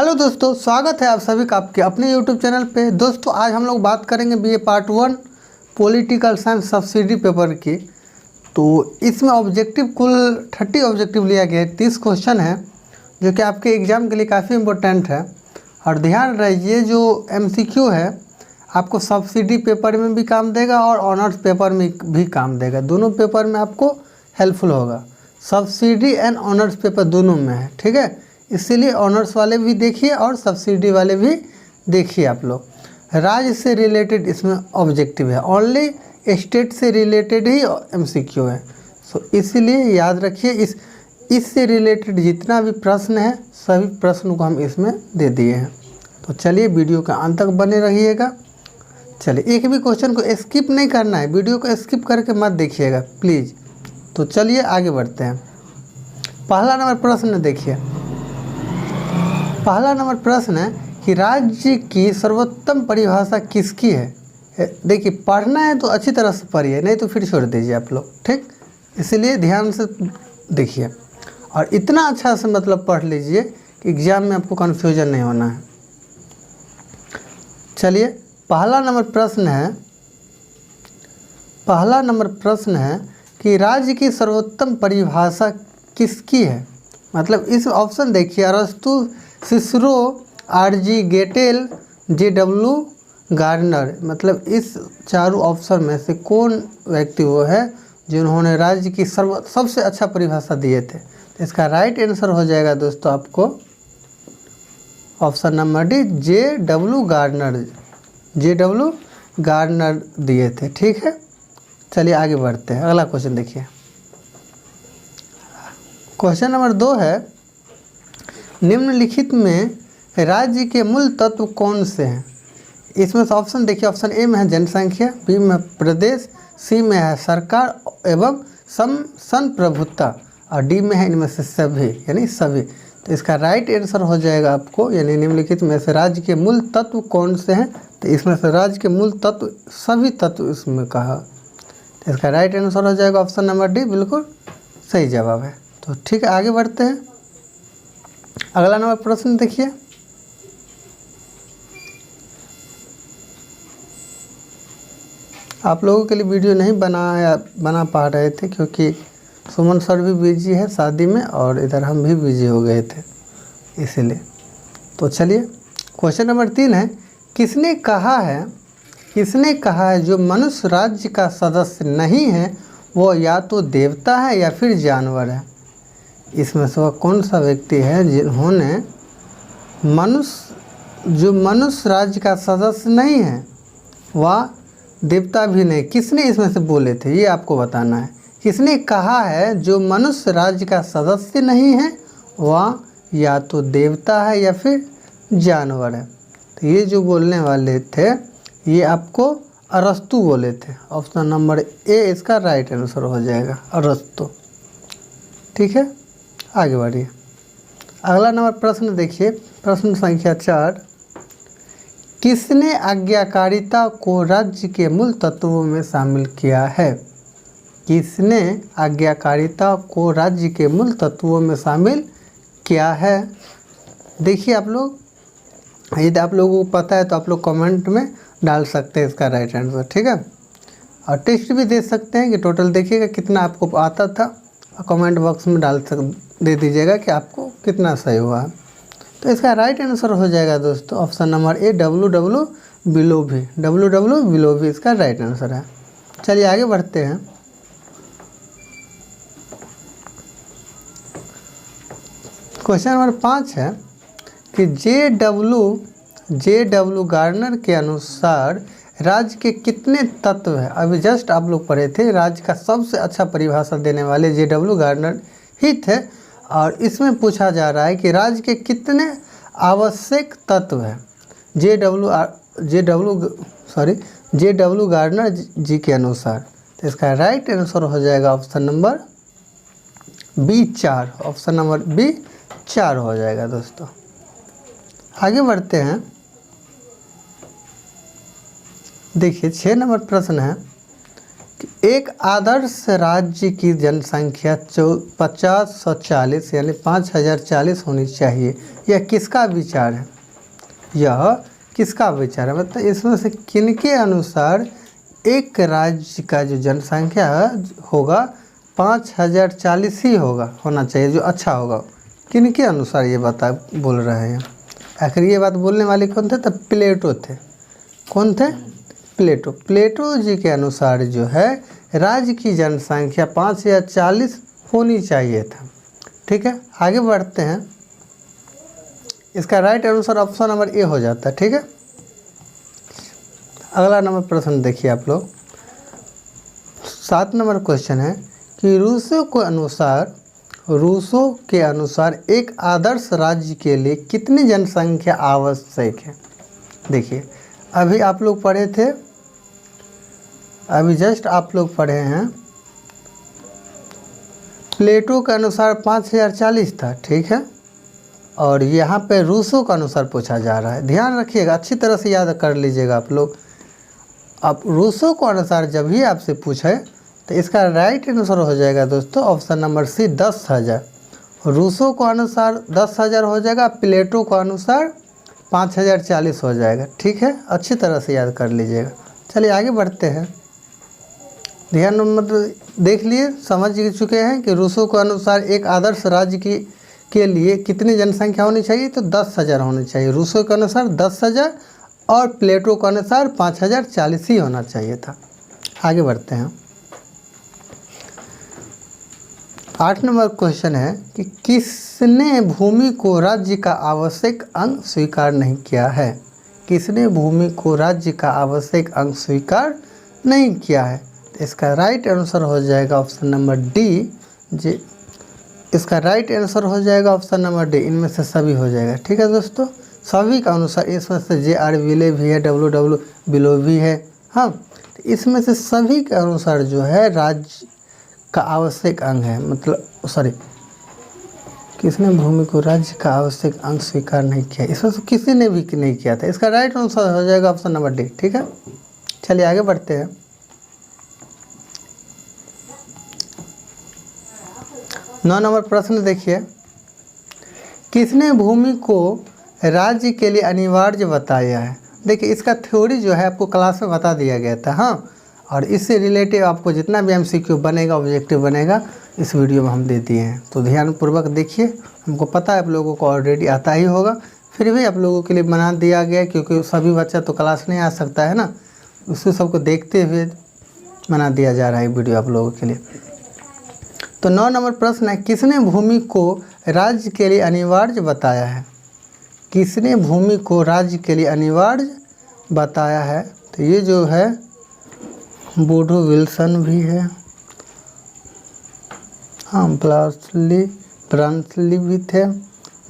Hello दोस्तों, स्वागत है आप सभी का आपके अपने यूट्यूब चैनल पे। दोस्तों आज हम लोग बात करेंगे BA part 1 political science subsidy paper की। तो इसमें ऑब्जेक्टिव कुल 30 ऑब्जेक्टिव लिया गया है। 30 क्वेश्चन है जो कि आपके एग्ज़ाम के लिए काफ़ी इम्पोर्टेंट है। और ध्यान रहिए, जो एमसीक्यू है आपको सब्सिडी पेपर में भी काम देगा और ऑनर्स पेपर में भी काम देगा। दोनों पेपर में आपको हेल्पफुल होगा। सब्सिडी एंड ऑनर्स पेपर दोनों में है, ठीक है। इसीलिए ऑनर्स वाले भी देखिए और सब्सिडी वाले भी देखिए। आप लोग राज्य से रिलेटेड इसमें ऑब्जेक्टिव है, ओनली स्टेट से रिलेटेड ही एमसीक्यू है। सो इसीलिए याद रखिए, इससे रिलेटेड जितना भी प्रश्न है सभी प्रश्न को हम इसमें दे दिए हैं। तो चलिए वीडियो का अंत तक बने रहिएगा। चलिए, एक भी क्वेश्चन को स्किप नहीं करना है, वीडियो को स्किप करके मत देखिएगा प्लीज़। तो चलिए आगे बढ़ते हैं। पहला नंबर प्रश्न देखिए। पहला नंबर प्रश्न है कि राज्य की सर्वोत्तम परिभाषा किसकी है। देखिए, पढ़ना है तो अच्छी तरह से पढ़िए, नहीं तो फिर छोड़ दीजिए आप लोग, ठीक। इसलिए ध्यान से देखिए और इतना अच्छा से मतलब पढ़ लीजिए कि एग्ज़ाम में आपको कन्फ्यूजन नहीं होना है। चलिए, पहला नंबर प्रश्न है कि राज्य की सर्वोत्तम परिभाषा किसकी है। मतलब इस ऑप्शन देखिए, अरस्तु, Cicero, RG Gettell, JW Garner. मतलब इस चारों ऑप्शन में से कौन व्यक्ति वो है जिन्होंने राज्य की सबसे अच्छा परिभाषा दिए थे। तो इसका राइट आंसर हो जाएगा दोस्तों आपको option number D, JW Garner दिए थे, ठीक है। चलिए आगे बढ़ते हैं। अगला क्वेश्चन देखिए। क्वेश्चन नंबर 2 है, निम्नलिखित में राज्य के मूल तत्व कौन से हैं। इसमें से ऑप्शन देखिए, ऑप्शन ए में है जनसंख्या, बी में प्रदेश, सी में है सरकार एवं संप्रभुता और डी में है इनमें से सभी यानी सभी। तो इसका राइट आंसर हो जाएगा आपको, यानी निम्नलिखित में से राज्य के मूल तत्व कौन से हैं। तो इसमें से राज्य के मूल तत्व सभी तत्व इसमें कहा। तो इसका राइट आंसर हो जाएगा ऑप्शन नंबर डी, बिल्कुल सही जवाब है। तो ठीक है, आगे बढ़ते हैं। अगला नंबर प्रश्न देखिए। आप लोगों के लिए वीडियो नहीं बना पा रहे थे क्योंकि सुमन सर भी बिजी है शादी में और इधर हम भी बिजी हो गए थे इसीलिए। तो चलिए, क्वेश्चन नंबर 3 है, किसने कहा है जो मनुष्य राज्य का सदस्य नहीं है वो या तो देवता है या फिर जानवर है। इसमें से वह कौन सा व्यक्ति है जिन्होंने मनुष्य राज्य का सदस्य नहीं है, वह देवता भी नहीं। किसने इसमें से बोले थे ये आपको बताना है। किसने कहा है जो मनुष्य राज्य का सदस्य नहीं है वह या तो देवता है या फिर जानवर है। तो ये जो बोलने वाले थे ये आपको अरस्तु बोले थे। ऑप्शन नंबर ए इसका राइट आंसर हो जाएगा, अरस्तु, ठीक है। आगे बढ़िए। अगला नंबर प्रश्न देखिए, प्रश्न संख्या 4, किसने आज्ञाकारिता को राज्य के मूल तत्वों में शामिल किया है। किसने आज्ञाकारिता को राज्य के मूल तत्वों में शामिल किया है। देखिए आप लोग, यदि आप लोगों को पता है तो आप लोग कमेंट में डाल सकते हैं इसका राइट आंसर, ठीक है। और टेस्ट भी दे सकते हैं कि टोटल देखिएगा कितना आपको आता था और कमेंट बॉक्स में दे दीजिएगा कि आपको कितना सही हुआ है। तो इसका राइट आंसर हो जाएगा दोस्तों option number A, W below भी इसका राइट आंसर है। चलिए आगे बढ़ते हैं। क्वेश्चन नंबर 5 है कि जेडब्ल्यू गार्नर के अनुसार राज्य के कितने तत्व हैं। अभी जस्ट आप लोग पढ़े थे, राज्य का सबसे अच्छा परिभाषा देने वाले जेडब्ल्यू गार्नर ही थे। और इसमें पूछा जा रहा है कि राज्य के कितने आवश्यक तत्व हैं जेडब्ल्यू गार्नर जी के अनुसार। तो इसका राइट आंसर हो जाएगा option number B 4। Option number B 4 हो जाएगा दोस्तों। आगे बढ़ते हैं। देखिए 6 नंबर प्रश्न है एक आदर्श राज्य की जनसंख्या 5040 यानी 5040 होनी चाहिए। यह किसका विचार है? यह किसका विचार है? मतलब इसमें से किनके अनुसार एक राज्य का जो जनसंख्या होगा 5040 ही होना चाहिए, जो अच्छा होगा। किनके अनुसार ये बोल रहे हैं? आखिर ये बात बोलने वाले कौन थे? तब प्लेटो थे। कौन थे? प्लेटो। प्लेटो जी के अनुसार जो है राज्य की जनसंख्या 5040 होनी चाहिए था। ठीक है, आगे बढ़ते हैं। इसका right answer option number A हो जाता है। ठीक है, अगला नंबर प्रश्न देखिए आप लोग। 7 नंबर क्वेश्चन है कि रूसो के अनुसार एक आदर्श राज्य के लिए कितनी जनसंख्या आवश्यक है? देखिए, अभी आप लोग पढ़े थे, अभी जस्ट आप लोग पढ़े हैं, प्लेटो के अनुसार 5040 था। ठीक है, और यहाँ पे रूसो का अनुसार पूछा जा रहा है। ध्यान रखिएगा, अच्छी तरह से याद कर लीजिएगा आप लोग। अब रूसो के अनुसार जब भी आपसे पूछे तो इसका राइट आंसर हो जाएगा दोस्तों ऑप्शन नंबर सी 10,000। रूसो के अनुसार 10,000 हो जाएगा, प्लेटो के अनुसार 5040 हो जाएगा। ठीक है, अच्छी तरह से याद कर लीजिएगा। चलिए आगे बढ़ते हैं। ध्यान मतलब देख लिए, समझ चुके हैं कि रूसो के अनुसार एक आदर्श राज्य के लिए कितनी जनसंख्या होनी चाहिए? तो 10,000 होनी चाहिए। रूसो के अनुसार 10,000 और प्लेटो के अनुसार 5040 ही होना चाहिए था। आगे बढ़ते हैं। 8 नंबर क्वेश्चन है कि किसने भूमि को राज्य का आवश्यक अंग स्वीकार नहीं किया है? किसने भूमि को राज्य का आवश्यक अंग स्वीकार नहीं किया है? तो इसका राइट आंसर हो जाएगा ऑप्शन नंबर डी। इसका राइट आंसर हो जाएगा ऑप्शन नंबर डी। इनमें से सभी हो जाएगा। ठीक है दोस्तों, सभी का अनुसार इसमें से जे.आर. विले भी है, W.W. बिलो भी है। हाँ, तो इसमें से सभी के अनुसार जो है राज्य का आवश्यक अंग है, मतलब किसने भूमि को राज्य का आवश्यक अंग स्वीकार नहीं किया? इसमें से किसी ने भी नहीं किया था। इसका राइट आंसर हो जाएगा ऑप्शन नंबर डी। ठीक है, चलिए आगे बढ़ते हैं। 9 नंबर प्रश्न देखिए, किसने भूमि को राज्य के लिए अनिवार्य बताया है? देखिए, इसका थ्योरी जो है आपको क्लास में बता दिया गया था। हाँ, और इससे रिलेटिव आपको जितना भी MCQ बनेगा, ऑब्जेक्टिव बनेगा, इस वीडियो में हम दे दिए हैं। तो ध्यानपूर्वक देखिए, हमको पता है आप लोगों को ऑलरेडी आता ही होगा, फिर भी आप लोगों के लिए बना दिया गया, क्योंकि सभी बच्चा तो क्लास नहीं आ सकता है ना, उसको सबको देखते हुए बना दिया जा रहा है वीडियो आप लोगों के लिए। तो 9 नंबर प्रश्न है, किसने भूमि को राज्य के लिए अनिवार्य बताया है? किसने भूमि को राज्य के लिए अनिवार्य बताया है? तो ये जो है वुडरो विल्सन भी है, हाँ, ब्रांसली भी थे,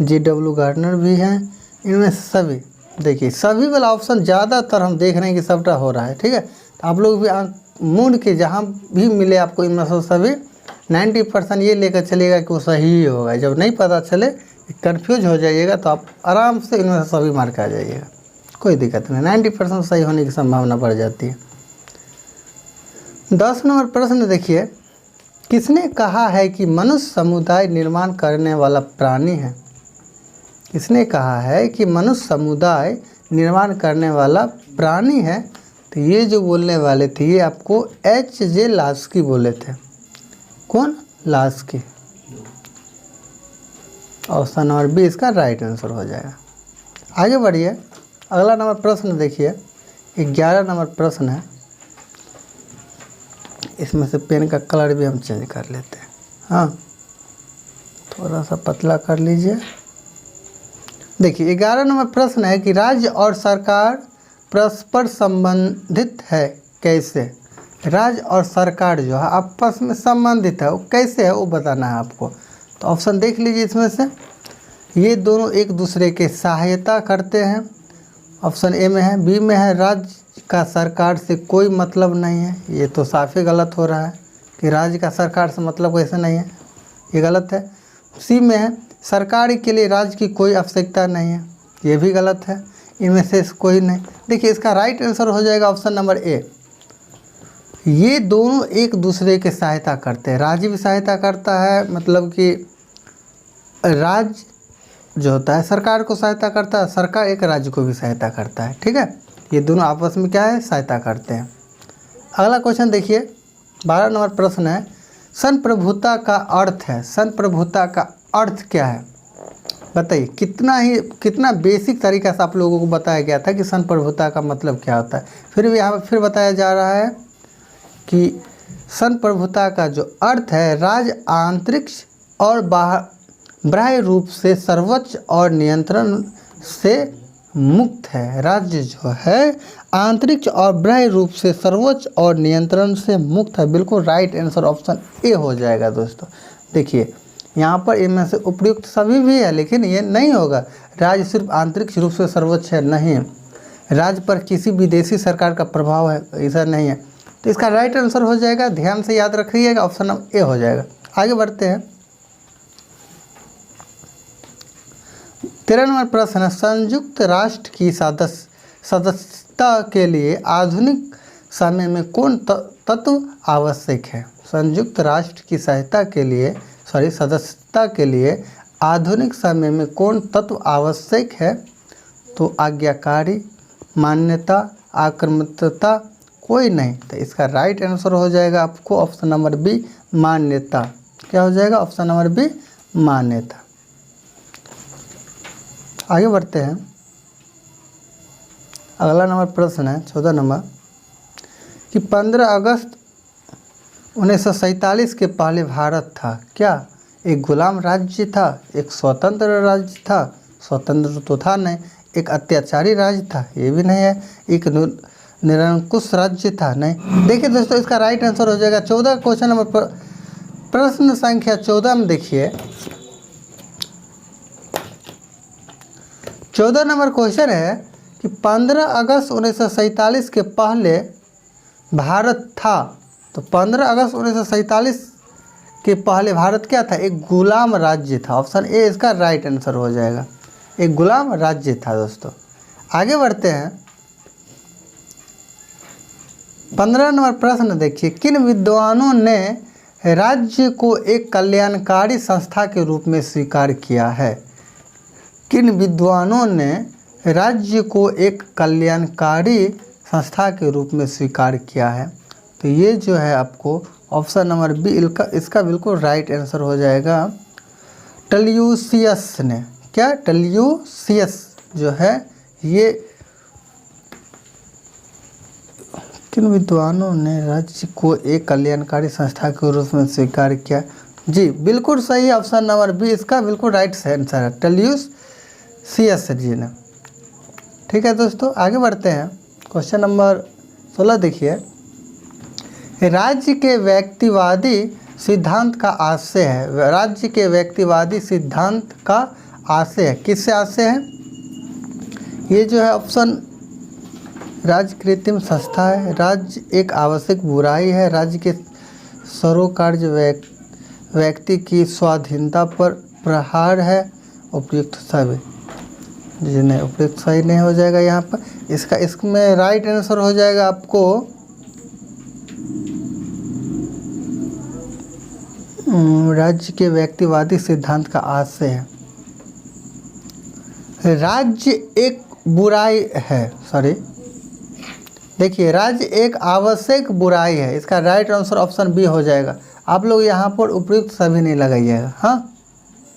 G.W. गार्डनर भी हैं। इनमें सभी देखिए, सभी वाला ऑप्शन ज़्यादातर हम देख रहे हैं कि सबटा हो रहा है। ठीक है, तो आप लोग भी आँख मूंद के जहाँ भी मिले आपको इनमें से सभी 90% ये लेकर चलिएगा कि वो सही ही होगा। जब नहीं पता चले, कंफ्यूज हो जाइएगा, तो आप आराम से इनमें से सभी मार्क आ जाइएगा, कोई दिक्कत नहीं। 90% सही होने की संभावना बढ़ जाती है। 10 नंबर प्रश्न देखिए, किसने कहा है कि मनुष्य समुदाय निर्माण करने वाला प्राणी है? किसने कहा है कि मनुष्य समुदाय निर्माण करने वाला प्राणी है? तो ये जो बोलने वाले थे ये आपको H.J. लास्की बोले थे। कौन? लास्की। ऑप्शन नंबर बी इसका राइट आंसर हो जाएगा। आगे बढ़िए, अगला नंबर प्रश्न देखिए, 11 नंबर प्रश्न है। इसमें से पेन का कलर भी हम चेंज कर लेते हैं। हाँ, थोड़ा सा पतला कर लीजिए। देखिए, 11 नंबर प्रश्न है कि राज्य और सरकार परस्पर संबंधित है कैसे? राज्य और सरकार जो है आपस में संबंधित है, वो कैसे है वो बताना है आपको। तो ऑप्शन देख लीजिए, इसमें से ये दोनों एक दूसरे के सहायता करते हैं। ऑप्शन ए में है। बी में है राज्य का सरकार से कोई मतलब नहीं है, ये तो साफ ही गलत हो रहा है कि राज्य का सरकार से मतलब कैसे नहीं है, ये गलत है। सी में है सरकार के लिए राज्य की कोई आवश्यकता नहीं है, ये भी गलत है। इनमें से कोई नहीं। देखिए, इसका राइट आंसर हो जाएगा ऑप्शन नंबर ए। ये दोनों एक दूसरे के सहायता करते हैं। राज्य भी सहायता करता है, मतलब कि राज्य जो होता है सरकार को सहायता करता है, सरकार एक राज्य को भी सहायता करता है। ठीक है, ये दोनों आपस में क्या है, सहायता करते हैं। अगला क्वेश्चन देखिए, 12 नंबर प्रश्न है, संप्रभुता का अर्थ है। संप्रभुता का अर्थ क्या है बताइए। कितना बेसिक तरीका से आप लोगों को बताया गया था कि संप्रभुता का मतलब क्या होता है। फिर भी यहाँ फिर बताया जा रहा है कि संप्रभुता का जो अर्थ है, राज्य आंतरिक और बाह्य रूप से सर्वोच्च और नियंत्रण से मुक्त है। राज्य जो है आंतरिक और बाह्य रूप से सर्वोच्च और नियंत्रण से मुक्त है। बिल्कुल राइट आंसर ऑप्शन ए हो जाएगा दोस्तों। देखिए यहाँ पर इनमें से उपयुक्त सभी भी है, लेकिन ये नहीं होगा। राज्य सिर्फ आंतरिक रूप से सर्वोच्च है, नहीं है। राज्य पर किसी विदेशी सरकार का प्रभाव है, ऐसा नहीं है। तो इसका राइट आंसर हो जाएगा, ध्यान से याद रखिएगा, ऑप्शन नंबर ए हो जाएगा। आगे बढ़ते हैं, 13 नंबर प्रश्न है, संयुक्त राष्ट्र की सदस्यता के लिए आधुनिक समय में कौन तत्व आवश्यक है। संयुक्त राष्ट्र की सदस्यता के लिए आधुनिक समय में कौन तत्व आवश्यक है। तो आज्ञाकारी, मान्यता, आक्रामकता, कोई नहीं। तो इसका राइट आंसर हो जाएगा आपको ऑप्शन नंबर बी, मान्यता। क्या हो जाएगा, ऑप्शन नंबर बी, मान्यता। आगे बढ़ते हैं, अगला नंबर प्रश्न है 14 नंबर कि 15 अगस्त 1947 के पहले भारत था क्या। एक गुलाम राज्य था, एक स्वतंत्र राज्य था, स्वतंत्र तो था नहीं, एक अत्याचारी राज्य था, ये भी नहीं है, एक निरंकुश राज्य था, नहीं। देखिए दोस्तों इसका राइट आंसर हो जाएगा 14। क्वेश्चन नंबर प्रश्न संख्या 14 में देखिए, 14 नंबर क्वेश्चन है कि 15 अगस्त 1947 के पहले भारत था। तो 15 अगस्त 1947 के पहले भारत क्या था, एक गुलाम राज्य था। ऑप्शन ए इसका राइट आंसर हो जाएगा, एक गुलाम राज्य था दोस्तों। आगे बढ़ते हैं, 15 नंबर प्रश्न देखिए, किन विद्वानों ने राज्य को एक कल्याणकारी संस्था के रूप में स्वीकार किया है। किन विद्वानों ने राज्य को एक कल्याणकारी संस्था के रूप में स्वीकार किया है। तो ये जो है आपको ऑप्शन नंबर बी इसका बिल्कुल राइट आंसर हो जाएगा, टल्यूसियस ने। क्या, टल्यूसियस जो है ये किन विद्वानों ने राज्य को एक कल्याणकारी संस्था के रूप में स्वीकार किया। जी बिल्कुल सही, ऑप्शन नंबर बी इसका बिल्कुल राइट आंसर है, टल्यूसियस जी ने। ठीक है दोस्तों, आगे बढ़ते हैं, क्वेश्चन नंबर 16 देखिए, राज्य के व्यक्तिवादी सिद्धांत का आशय है। राज्य के व्यक्तिवादी सिद्धांत का आशय है, किससे आशय है। ये जो है ऑप्शन राज्य कृत्रिम संस्था है, राज्य एक आवश्यक बुराई है, राज्य के सरोकार्य व्यक्ति की स्वाधीनता पर प्रहार है, उपयुक्त सभी। जी नहीं, उपयुक्त सही नहीं हो जाएगा यहाँ पर। इसमें राइट आंसर हो जाएगा आपको राज्य के व्यक्तिवादी सिद्धांत का आशय है। राज्य एक बुराई है, सॉरी देखिए, राज्य एक आवश्यक बुराई है, इसका राइट आंसर ऑप्शन बी हो जाएगा। आप लोग यहाँ पर उपयुक्त सभी नहीं लगाइएगा, हाँ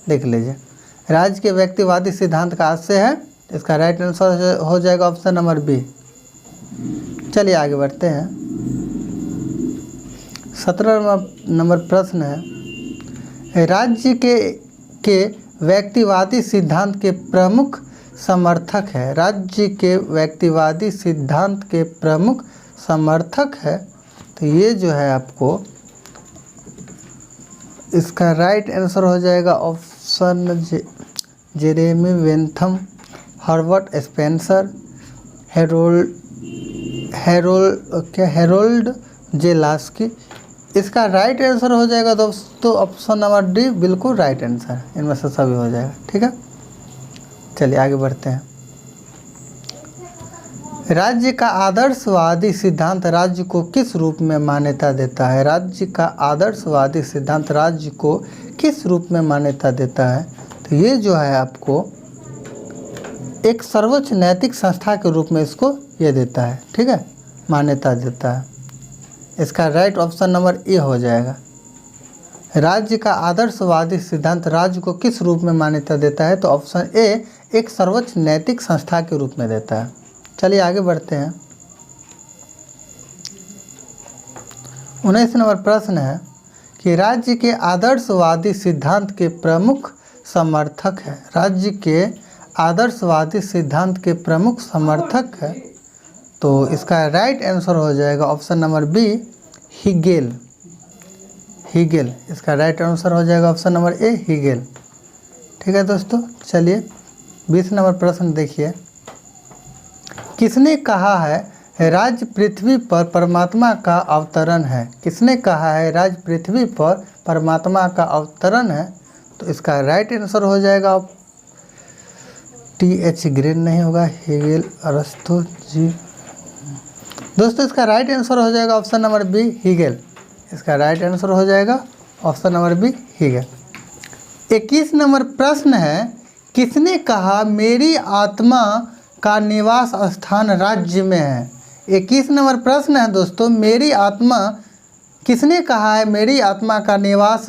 देख लीजिए। राज्य के व्यक्तिवादी सिद्धांत का आशय है, इसका राइट आंसर हो जाएगा ऑप्शन नंबर बी। चलिए आगे बढ़ते हैं, 17 नंबर प्रश्न है, राज्य के व्यक्तिवादी सिद्धांत के प्रमुख समर्थक है। राज्य के व्यक्तिवादी सिद्धांत के प्रमुख समर्थक है। तो ये जो है आपको इसका राइट आंसर हो जाएगा option Jeremy Bentham, Herbert Spencer, Harold J Laski. इसका राइट आंसर हो जाएगा दोस्तों ऑप्शन नंबर डी, बिल्कुल राइट आंसर, इनमें से सभी हो जाएगा। ठीक है, चलिए आगे बढ़ते हैं, राज्य का आदर्शवादी सिद्धांत राज्य को किस रूप में मान्यता देता है? राज्य का आदर्शवादी सिद्धांत राज्य को किस रूप में मान्यता देता है? तो ये जो है आपको एक सर्वोच्च नैतिक संस्था के रूप में इसको ये देता है, ठीक है, मान्यता देता है। इसका राइट ऑप्शन नंबर ए हो जाएगा। राज्य का आदर्शवादी सिद्धांत राज्य को किस रूप में मान्यता देता है? तो ऑप्शन ए एक सर्वोच्च नैतिक संस्था के रूप में देता है। चलिए आगे बढ़ते हैं। 19 नंबर प्रश्न है कि राज्य के आदर्शवादी सिद्धांत के प्रमुख समर्थक है। राज्य के आदर्शवादी सिद्धांत के प्रमुख समर्थक है, तो इसका राइट आंसर हो जाएगा option number B, Hegel. Hegel इसका राइट आंसर हो जाएगा ऑप्शन नंबर ए, हीगेल। ठीक है दोस्तों, चलिए 20 नंबर प्रश्न देखिए। किसने कहा है राज्य पृथ्वी पर परमात्मा का अवतरण है? किसने कहा है राज्य पृथ्वी पर परमात्मा का अवतरण है? तो इसका राइट आंसर हो जाएगा टी.एच. ग्रेन नहीं होगा, हीगेल, अरस्तु जी। दोस्तों इसका राइट आंसर हो जाएगा ऑप्शन नंबर बी, हीगेल। इसका राइट आंसर हो जाएगा ऑप्शन नंबर बी, हीगेल। 21 नंबर प्रश्न है, किसने कहा मेरी आत्मा का निवास स्थान राज्य में है? 21 नंबर प्रश्न है दोस्तों, मेरी आत्मा, किसने कहा है मेरी आत्मा का निवास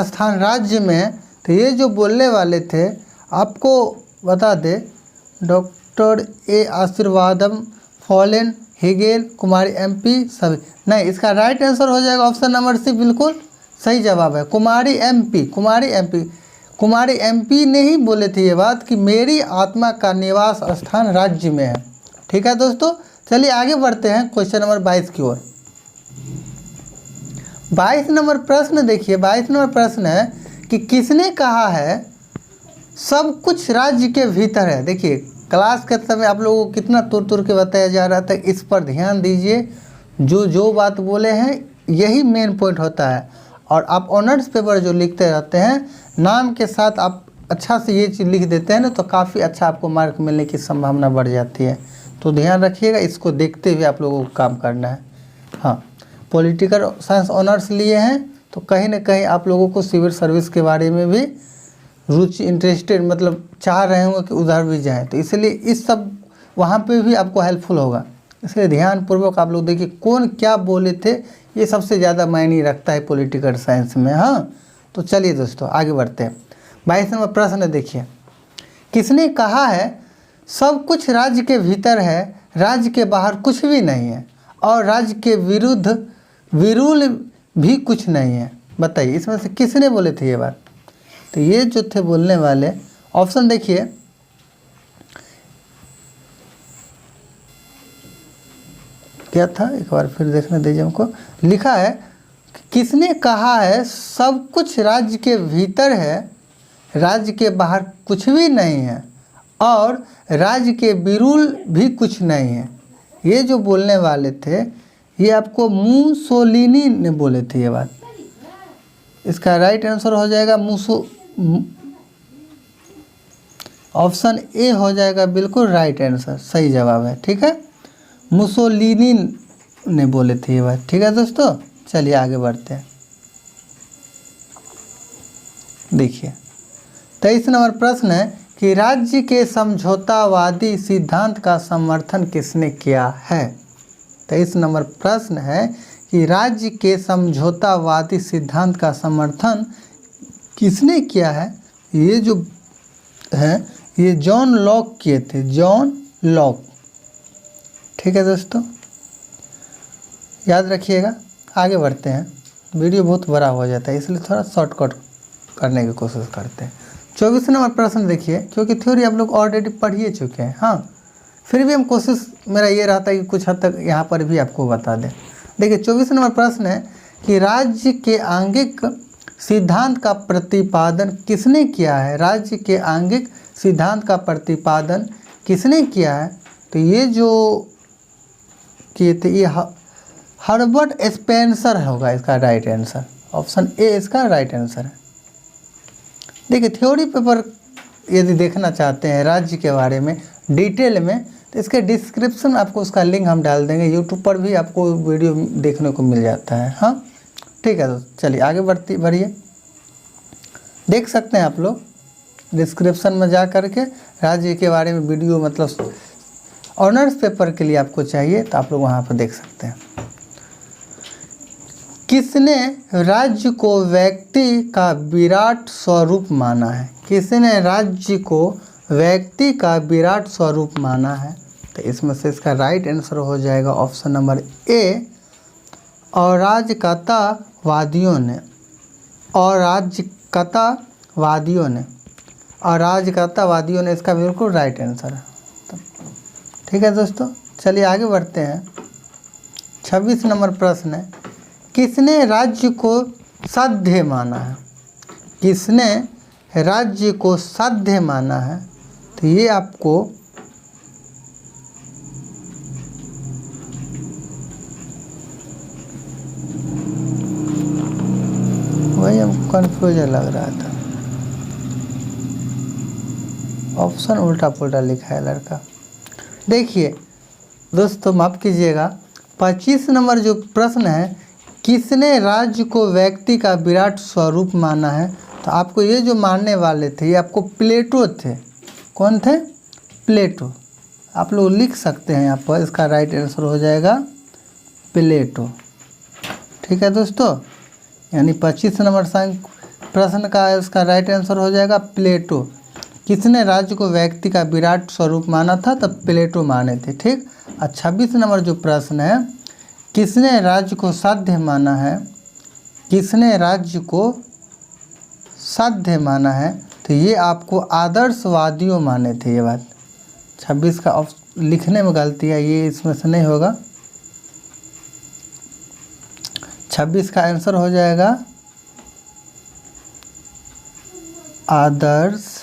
स्थान राज्य में है? तो ये जो बोलने वाले थे आपको बता दे, डॉक्टर ए आशीर्वादम, फॉलेन, हीगेल, कुमारी एमपी सभी नहीं। इसका राइट आंसर हो जाएगा ऑप्शन नंबर सी, बिल्कुल सही जवाब है कुमारी एमपी। कुमारी एमपी ने ही बोले थे ये बात कि मेरी आत्मा का निवास स्थान राज्य में है। ठीक है दोस्तों, चलिए आगे बढ़ते हैं क्वेश्चन नंबर 22 की ओर। 22 नंबर प्रश्न देखिए। 22 नंबर प्रश्न है कि किसने कहा है सब कुछ राज्य के भीतर है? देखिए क्लास के समय आप लोगों को कितना तुर के बताया जा रहा था, इस पर ध्यान दीजिए। जो बात बोले हैं यही मेन पॉइंट होता है। और आप ऑनर्स पेपर जो लिखते रहते हैं, नाम के साथ आप अच्छा से ये चीज़ लिख देते हैं ना, तो काफ़ी अच्छा आपको मार्क मिलने की संभावना बढ़ जाती है। तो ध्यान रखिएगा, इसको देखते हुए आप लोगों को काम करना है। हाँ, पॉलिटिकल साइंस ऑनर्स लिए हैं तो कहीं ना कहीं आप लोगों को सिविल सर्विस के बारे में भी रुचि, इंटरेस्टेड, मतलब चाह रहे होंगे कि उधर भी जाएं, तो इसलिए इस सब वहाँ पे भी आपको हेल्पफुल होगा। इसलिए ध्यानपूर्वक आप लोग देखिए कौन क्या बोले थे, ये सबसे ज़्यादा मायने रखता है पॉलिटिकल साइंस में। हाँ, तो चलिए दोस्तों आगे बढ़ते हैं। 22 नंबर प्रश्न देखिए, किसने कहा है सब कुछ राज्य के भीतर है, राज्य के बाहर कुछ भी नहीं है, और राज्य के विरुद्ध भी कुछ नहीं है? बताइए इसमें से किसने बोले थे ये बात? तो ये जो थे बोलने वाले, ऑप्शन देखिए, क्या था एक बार फिर देखने दीजिए हमको। लिखा है किसने कहा है सब कुछ राज्य के भीतर है, राज्य के बाहर कुछ भी नहीं है, और राज्य के विरुद्ध भी कुछ नहीं है। ये जो बोलने वाले थे ये आपको मुसोलिनी ने बोले थे ये बात। इसका राइट आंसर हो जाएगा ऑप्शन ए हो जाएगा, बिल्कुल राइट आंसर, सही जवाब है। ठीक है, मुसोलिनी ने बोले थे ये बात। ठीक है दोस्तों, चलिए आगे बढ़ते हैं। देखिए 23 नंबर प्रश्न है कि राज्य के समझौतावादी सिद्धांत का समर्थन किसने किया है? 23 नंबर प्रश्न है कि राज्य के समझौतावादी सिद्धांत का समर्थन किसने किया है? ये जो है ये जॉन लॉक किए थे, जॉन लॉक। ठीक है दोस्तों, याद रखिएगा। आगे बढ़ते हैं, वीडियो बहुत बड़ा हो जाता है इसलिए थोड़ा शॉर्टकट करने की कोशिश करते हैं। 24 नंबर प्रश्न देखिए, क्योंकि थ्योरी आप लोग ऑलरेडी पढ़ ही चुके हैं। हाँ, फिर भी हम कोशिश, मेरा ये रहता है कि कुछ हद तक यहाँ पर भी आपको बता दें। देखिए 24 नंबर प्रश्न है कि राज्य के आंगिक सिद्धांत का प्रतिपादन किसने किया है? राज्य के आंगिक सिद्धांत का प्रतिपादन किसने किया है? तो ये जो किए थे ये हर्बर्ट स्पेंसर होगा इसका राइट आंसर। ऑप्शन ए इसका राइट आंसर है। देखिए थ्योरी पेपर यदि देखना चाहते हैं राज्य के बारे में, डिटेल में, तो इसके डिस्क्रिप्शन में आपको उसका लिंक हम डाल देंगे। यूट्यूब पर भी आपको वीडियो देखने को मिल जाता है। हाँ ठीक है दोस्तों, चलिए आगे बढ़िए। देख सकते हैं आप लोग डिस्क्रिप्शन में जा कर के राज्य के बारे में वीडियो, मतलब ऑनर्स पेपर के लिए आपको चाहिए तो आप लोग वहाँ पर देख सकते हैं। किसने राज्य को व्यक्ति का विराट स्वरूप माना है? किसने राज्य को व्यक्ति का विराट स्वरूप माना है? तो इसमें से इसका राइट आंसर हो जाएगा ऑप्शन नंबर ए, अराजकतावादियों ने। अराजकतावादियों ने इसका बिल्कुल राइट आंसर है। ठीक है दोस्तों, चलिए आगे बढ़ते हैं। 26 नंबर प्रश्न है, किसने राज्य को साध्य माना है? किसने राज्य को साध्य माना है? तो ये आपको वही हमको कन्फ्यूजन लग रहा था, ऑप्शन उल्टा पुल्टा लिखा है लड़का। देखिए दोस्तों, माफ़ कीजिएगा, 25 नंबर जो प्रश्न है, किसने राज्य को व्यक्ति का विराट स्वरूप माना है? तो आपको ये जो मानने वाले थे ये आपको प्लेटो थे। कौन थे? प्लेटो। आप लोग लिख सकते हैं यहाँ पर, इसका राइट आंसर हो जाएगा प्लेटो। ठीक है दोस्तों, यानी 25 नंबर प्रश्न का इसका राइट आंसर हो जाएगा प्लेटो। किसने राज्य को व्यक्ति का विराट स्वरूप माना था? तब प्लेटो माने थे। ठीक। और 26 नंबर जो प्रश्न है, किसने राज्य को साध्य माना है? किसने राज्य को साध्य माना है? तो ये आपको आदर्शवादियों माने थे। ये बात 26 का लिखने में गलती है, ये इसमें से नहीं होगा। 26 का आंसर हो जाएगा आदर्शवादियों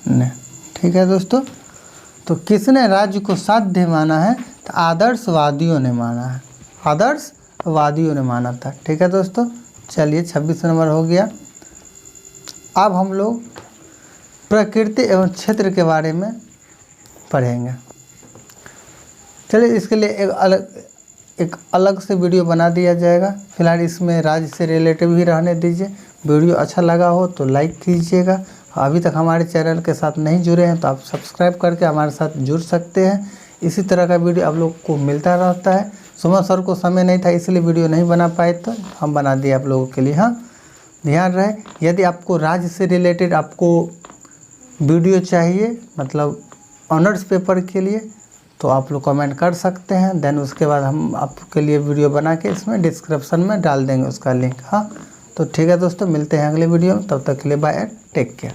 ने। ठीक है दोस्तों, तो किसने राज्य को साध्य माना है? तो आदर्शवादियों ने माना है। आदर्शवादियों ने माना था। ठीक है दोस्तों, चलिए 26 नंबर हो गया। अब हम लोग प्रकृति एवं क्षेत्र के बारे में पढ़ेंगे। चलिए इसके लिए एक अलग से वीडियो बना दिया जाएगा। फिलहाल इसमें राज्य से रिलेटिव ही रहने दीजिए। वीडियो अच्छा लगा हो तो लाइक कीजिएगा। अभी तक हमारे चैनल के साथ नहीं जुड़े हैं तो आप सब्सक्राइब करके हमारे साथ जुड़ सकते हैं। इसी तरह का वीडियो आप लोग को मिलता रहता है। सुमन सर को समय नहीं था इसलिए वीडियो नहीं बना पाए, तो हम बना दिए आप लोगों के लिए। हाँ, ध्यान रहे, यदि आपको राज्य से रिलेटेड आपको वीडियो चाहिए, मतलब ऑनर्स पेपर के लिए, तो आप लोग कमेंट कर सकते हैं। देन उसके बाद हम आपके लिए वीडियो बना के इसमें डिस्क्रिप्शन में डाल देंगे उसका लिंक। हाँ, तो ठीक है दोस्तों, मिलते हैं अगले वीडियो में। तब तक के लिए बाय एंड टेक केयर।